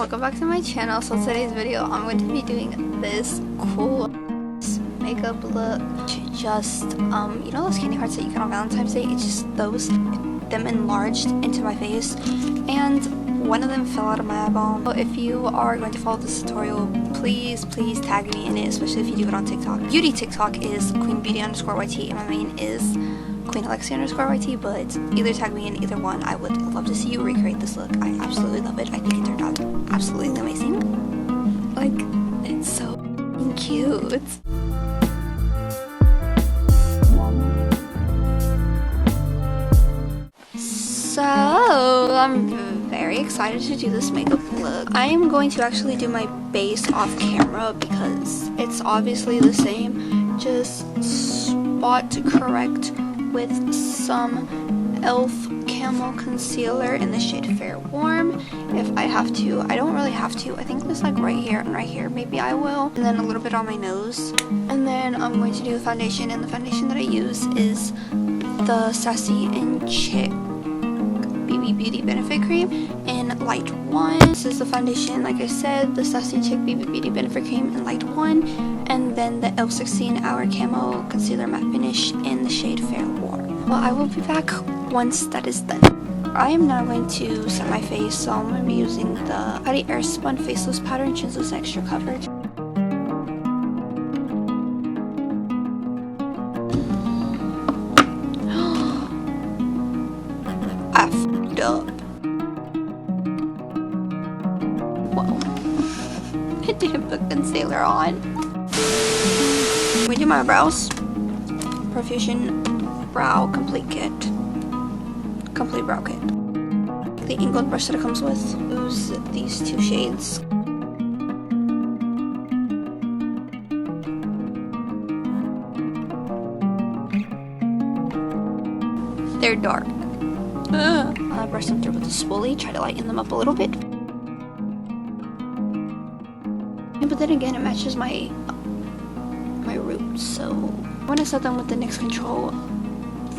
Welcome back to my channel. So today's video I'm going to be doing this cool makeup look. Just you know those candy hearts that you get on Valentine's Day? It's just them enlarged into my face, and one of them fell out of my eyeball. So if you are going to follow this tutorial, please tag me in it, especially if you do it on TikTok. Beauty TikTok is queenbeauty_yt and my main is queen_Alexia_yt, but either tag me in either one. I would love to see you recreate this look. I absolutely love it. I think it turned out absolutely amazing. Like, it's so cute. So I'm very excited to do this makeup look. I am going to actually do my base off camera because it's obviously the same, just spot correct with some e.l.f. Camo Concealer in the shade Fair Warm if I have to. I don't really have to. I think there's like right here and right here. Maybe I will. And then a little bit on my nose. And then I'm going to do the foundation, and the foundation that I use is the Sassy and Chick BB Beauty Benefit Cream in Light 1. This is the foundation, like I said, the Sassy Chick BB Beauty Benefit Cream in Light 1. And then the e.l.f. 16 Hour Camo Concealer Matte Finish in the shade Fair Warm. Well, I will be back once that is done. I am now going to set my face, so I'm going to be using the Patty Airspun Faceless Powder in Chisels Extra Coverage. I f***ed up. Whoa. I didn't put concealer on. We do my brows. Profusion Brow Complete Kit. Complete Brow Kit. The angled brush that it comes with. Use these two shades. They're dark. Brush them through with a spoolie. Try to lighten them up a little bit. But then again, it matches my roots, so I'm gonna set them with the NYX Control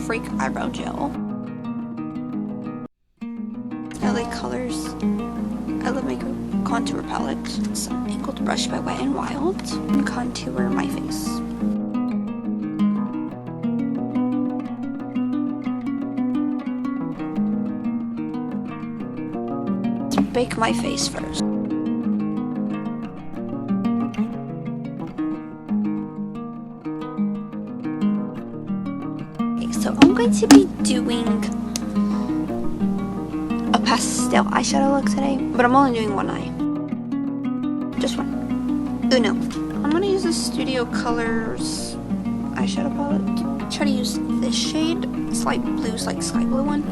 Freak Eyebrow Gel. LA Colors I Love Makeup Contour Palette. Some angled brush by Wet n Wild. And contour my face. Let's bake my face first. So I'm going to be doing a pastel eyeshadow look today, but I'm only doing one eye. Just one. Uno. I'm going to use the Studio Colors eyeshadow palette. Try to use this shade. It's like blue, it's like sky blue one.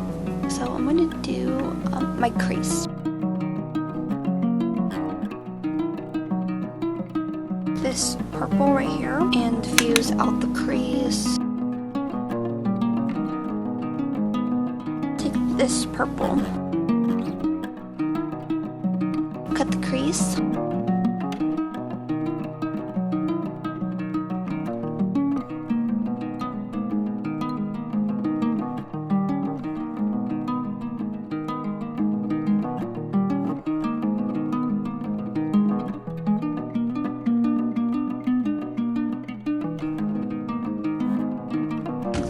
So I'm going to do my crease. This purple right here, and diffuse out the crease. This purple. Cut the crease.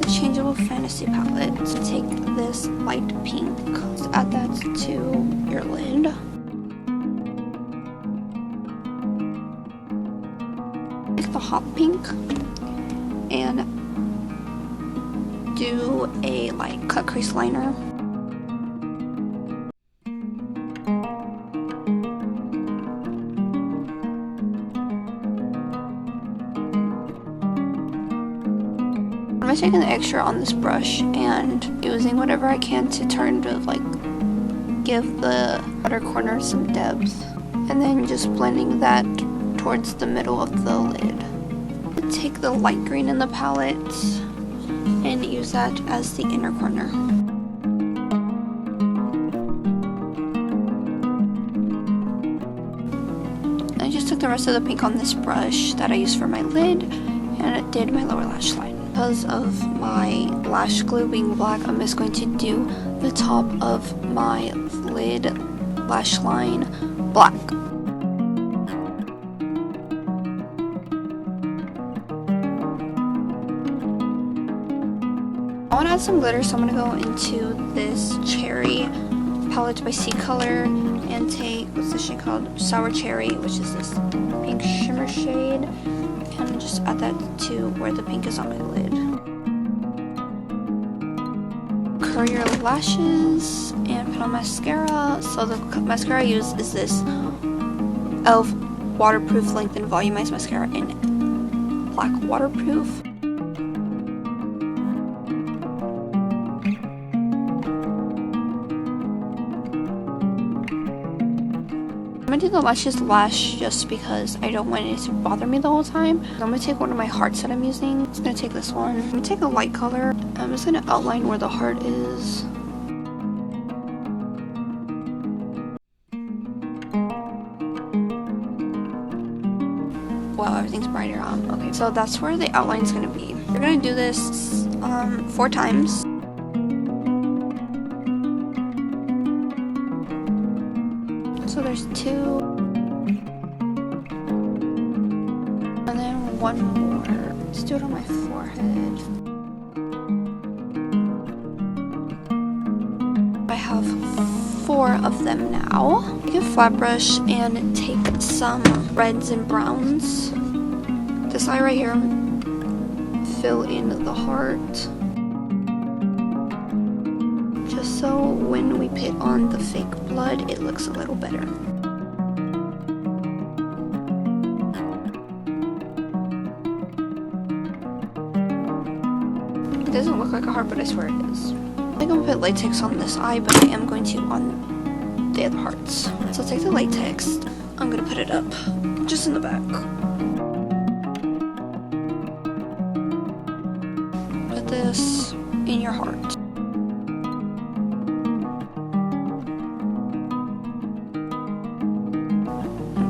Changeable Fantasy palette. So take this light pink, add that to your lid. Take the hot pink and do a like cut crease liner. I'm taking the extra on this brush and using whatever I can to turn to like give the outer corner some depth, and then just blending that towards the middle of the lid. Take the light green in the palette and use that as the inner corner. I just took the rest of the pink on this brush that I used for my lid, and it did my lower lash line. Because of my lash glue being black, I'm just going to do the top of my lid lash line black. I want to add some glitter, so I'm going to go into this cherry palette by C Color and take, what's this shade called? Sour Cherry, which is this pink shimmer shade, and just add that to where the pink is on my lid. Curl your lashes and put on mascara. So the mascara I use is this e.l.f. Waterproof Lengthen Volumized Mascara in black waterproof. I'm gonna do the lashes last just because I don't want it to bother me the whole time. I'm gonna take one of my hearts that I'm using. I'm just gonna take this one. I'm gonna take a light color. I'm just gonna outline where the heart is. Wow, everything's brighter. Okay, so that's where the outline is gonna be. We're gonna do this 4 times. So there's 2, and then 1 more. Let's do it on my forehead. I have 4 of them now. Take a flat brush and take some reds and browns. This eye right here, fill in the heart. Just so when we put on the fake blood, it looks a little better. It doesn't look like a heart, but I swear it is. I'm gonna put latex on this eye, but I am going to on the other hearts. So take the latex. I'm gonna put it up, just in the back. Put this in your heart.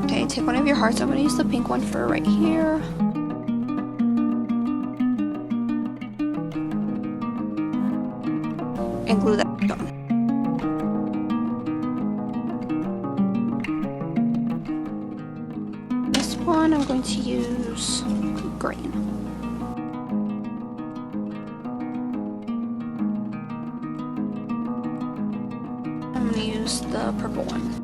Okay, take one of your hearts. I'm going to use the pink one for right here. And glue that on. This one I'm going to use green. I'm going to use the purple one.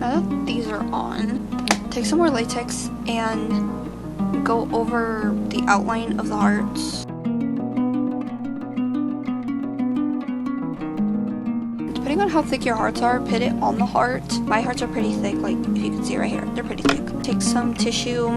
Now that these are on, take some more latex and go over the outline of the hearts. Depending on how thick your hearts are, put it on the heart. My hearts are pretty thick, like if you can see right here, they're pretty thick. Take some tissue.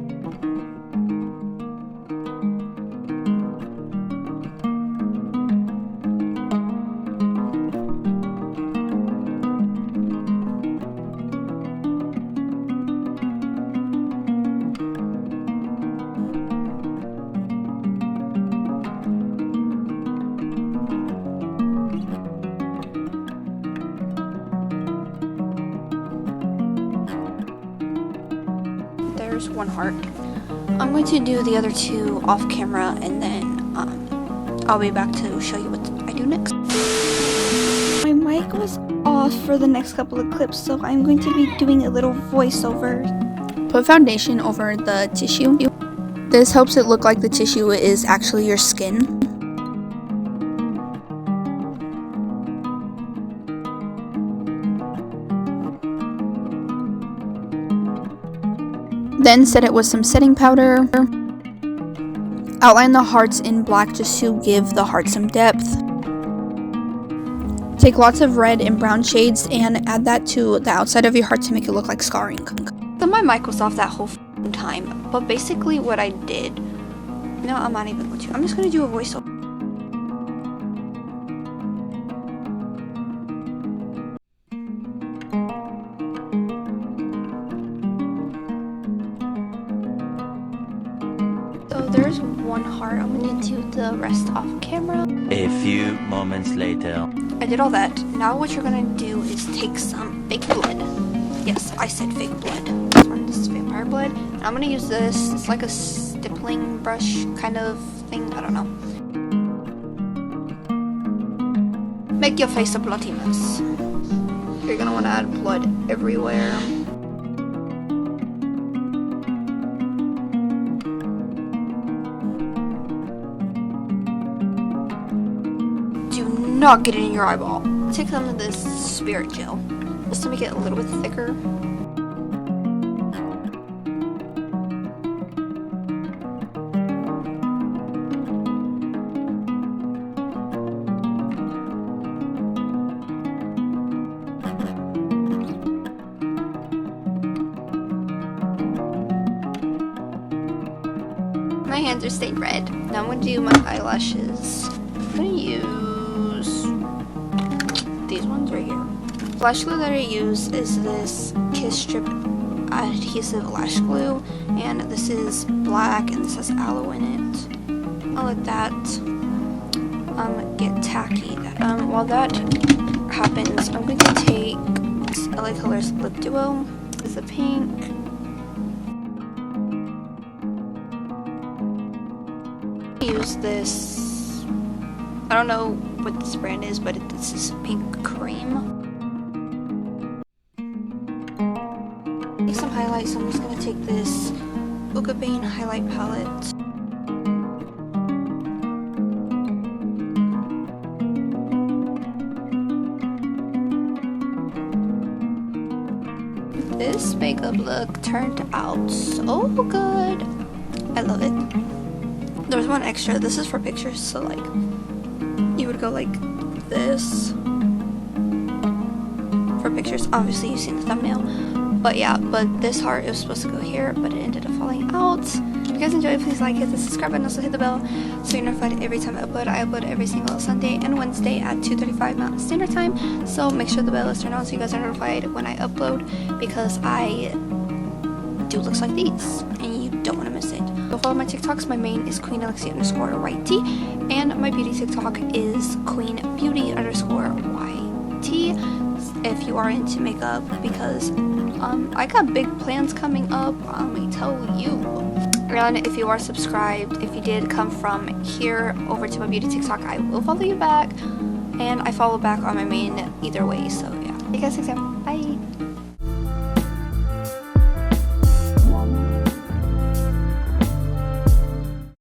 There's one heart. I'm going to do the other 2 off camera, and then I'll be back to show you what I do next. My mic was off for the next couple of clips, so I'm going to be doing a little voiceover. Put foundation over the tissue. This helps it look like the tissue is actually your skin. Then set it with some setting powder. Outline the hearts in black just to give the heart some depth. Take lots of red and brown shades and add that to the outside of your heart to make it look like scarring. So my mic was off that whole time, but basically what I did, no, I'm not even going to. I'm just going to do a voiceover. So there's one heart. I'm going to do the rest off camera. A few moments later. I did all that. Now what you're going to do is take some fake blood. Yes, I said fake blood. This is vampire blood. And I'm going to use this. It's like a stippling brush kind of thing. I don't know. make your face a bloody mess. You're gonna want to add blood everywhere. Do not get it in your eyeball. Take some of this spirit gel just to make it a little bit thicker. My hands are stained red. Now I'm gonna do my eyelashes. I'm gonna use these ones right here. The lash glue that I use is this Kiss Strip adhesive lash glue, and this is black and this has aloe in it. I'll let that get tacky. While that happens, I'm going to take LA Colors Lip Duo. This is a pink. Use this, I don't know what this brand is, but this is pink cream. Take some highlights, so I'm just going to take this Bane highlight palette. This makeup look turned out so good. I love it. There's one extra. This is for pictures, so like you would go like this for pictures. Obviously you've seen the thumbnail, but yeah, but this heart is supposed to go here, but it ended up falling out. If you guys enjoyed, please like, hit the subscribe button, also hit the bell so you're notified every time I upload. I upload every single Sunday and Wednesday at 2:35 Mountain Standard Time, so make sure the bell is turned on so you guys are notified when I upload, because I do looks like these and you don't want to miss it. Go follow my TikToks. My main is Queen_YT, and my beauty TikTok is QueenBeauty_YT. If you are into makeup, because I got big plans coming up, let me tell you. And if you are subscribed, if you did come from here over to my beauty TikTok, I will follow you back, and I follow back on my main either way. So yeah, see you guys next time. Bye.